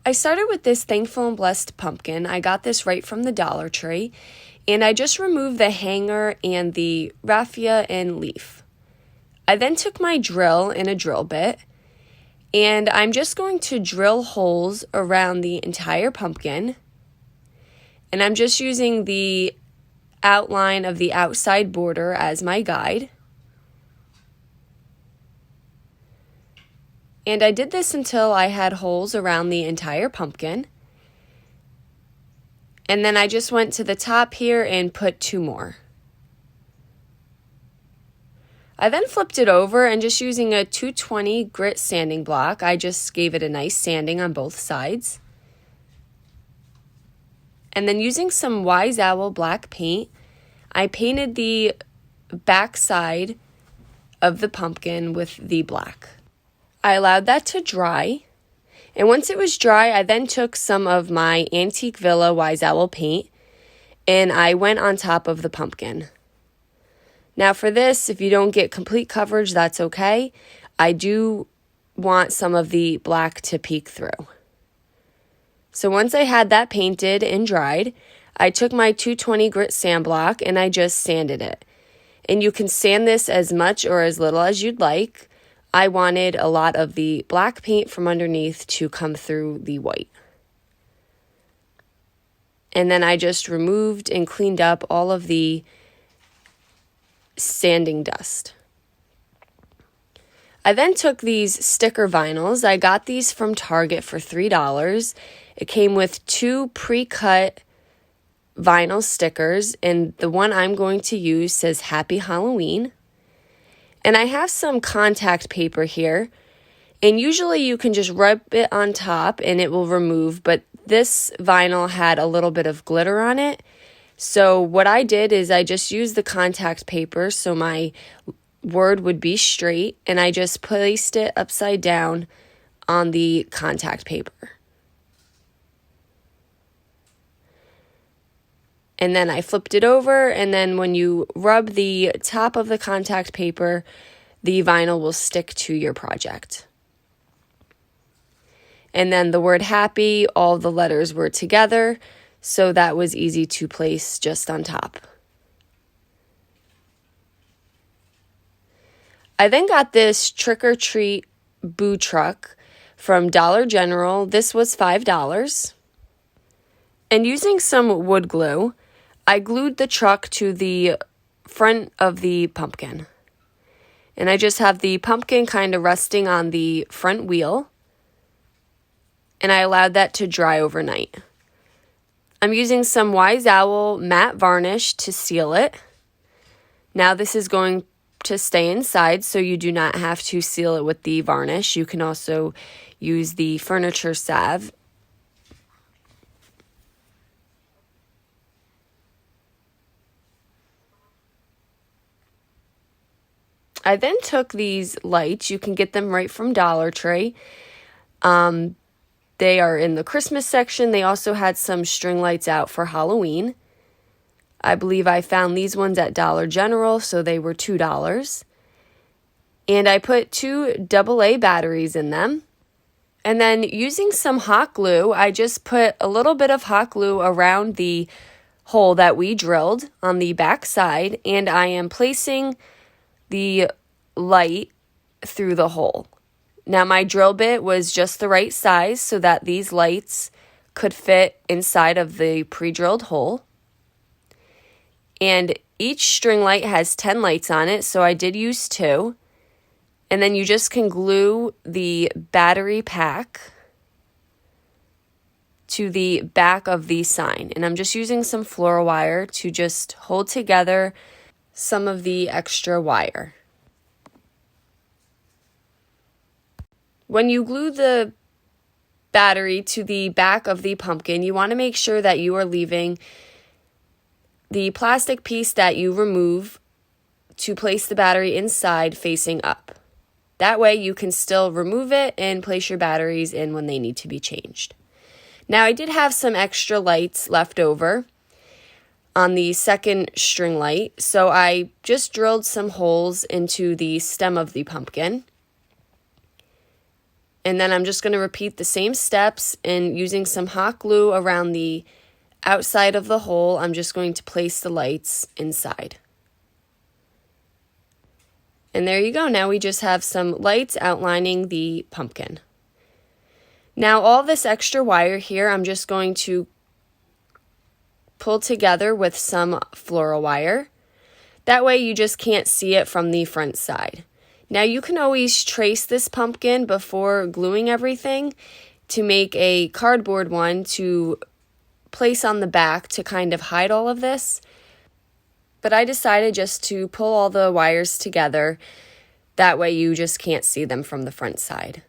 I started with this Thankful and Blessed pumpkin. I got this right from the Dollar Tree, and I just removed the hanger and the raffia and leaf. I then took my drill and a drill bit, and I'm just going to drill holes around the entire pumpkin, and I'm just using the outline of the outside border as my guide. And I did this until I had holes around the entire pumpkin. And then I just went to the top here and put 2 more. I then flipped it over, and just using a 220 grit sanding block, I just gave it a nice sanding on both sides. And then using some Wise Owl black paint, I painted the back side of the pumpkin with the black. I allowed that to dry, and once it was dry, I then took some of my Antique Villa Wise Owl paint, and I went on top of the pumpkin. Now for this, if you don't get complete coverage, that's okay. I do want some of the black to peek through. So once I had that painted and dried, I took my 220 grit sand block and I just sanded it. And you can sand this as much or as little as you'd like. I wanted a lot of the black paint from underneath to come through the white. And then I just removed and cleaned up all of the sanding dust. I then took these sticker vinyls. I got these from Target for $3. It came with 2 pre-cut vinyl stickers, and the one I'm going to use says Happy Halloween. And I have some contact paper here, and usually you can just rub it on top and it will remove, but this vinyl had a little bit of glitter on it. So what I did is I just used the contact paper so my word would be straight, and I just placed it upside down on the contact paper. And then I flipped it over, and then when you rub the top of the contact paper, the vinyl will stick to your project. And then the word happy, all the letters were together, so that was easy to place just on top. I then got this Trick or Treat Boo Truck from Dollar General. This was $5. And using some wood glue, I glued the truck to the front of the pumpkin. And I just have the pumpkin kind of resting on the front wheel. And I allowed that to dry overnight. I'm using some Wise Owl matte varnish to seal it. Now this is going to stay inside, so you do not have to seal it with the varnish. You can also use the furniture salve. I then took these lights. You can get them right from Dollar Tree. They are in the Christmas section. They also had some string lights out for Halloween. I believe I found these ones at Dollar General, so they were $2. And I put 2 AA batteries in them. And then using some hot glue, I just put a little bit of hot glue around the hole that we drilled on the back side, and I am placing the light through the hole. Now my drill bit was just the right size so that these lights could fit inside of the pre-drilled hole. And each string light has 10 lights on it, so I did use 2. And then you just can glue the battery pack to the back of the sign. And I'm just using some floral wire to just hold together some of the extra wire. When you glue the battery to the back of the pumpkin, you want to make sure that you are leaving the plastic piece that you remove to place the battery inside facing up. That way you can still remove it and place your batteries in when they need to be changed. Now I did have some extra lights left over on the second string light, so I just drilled some holes into the stem of the pumpkin. And then I'm just going to repeat the same steps, and using some hot glue around the outside of the hole, I'm just going to place the lights inside. And there you go. Now we just have some lights outlining the pumpkin. Now all this extra wire here, I'm just going to pull together with some floral wire. That way you just can't see it from the front side. Now you can always trace this pumpkin before gluing everything to make a cardboard one to place on the back to kind of hide all of this. But I decided just to pull all the wires together. That way you just can't see them from the front side.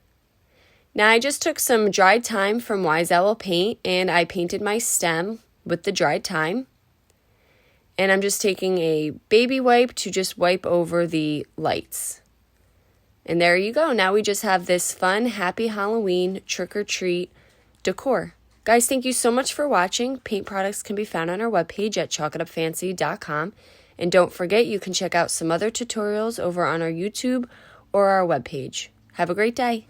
Now I just took some dried thyme from Wise Owl Paint and I painted my stem with the dried thyme. And I'm just taking a baby wipe to just wipe over the lights. And there you go. Now we just have this fun, happy Halloween trick-or-treat decor. Guys, thank you so much for watching. Paint products can be found on our webpage at chalkitupfancy.com. And don't forget, you can check out some other tutorials over on our YouTube or our webpage. Have a great day.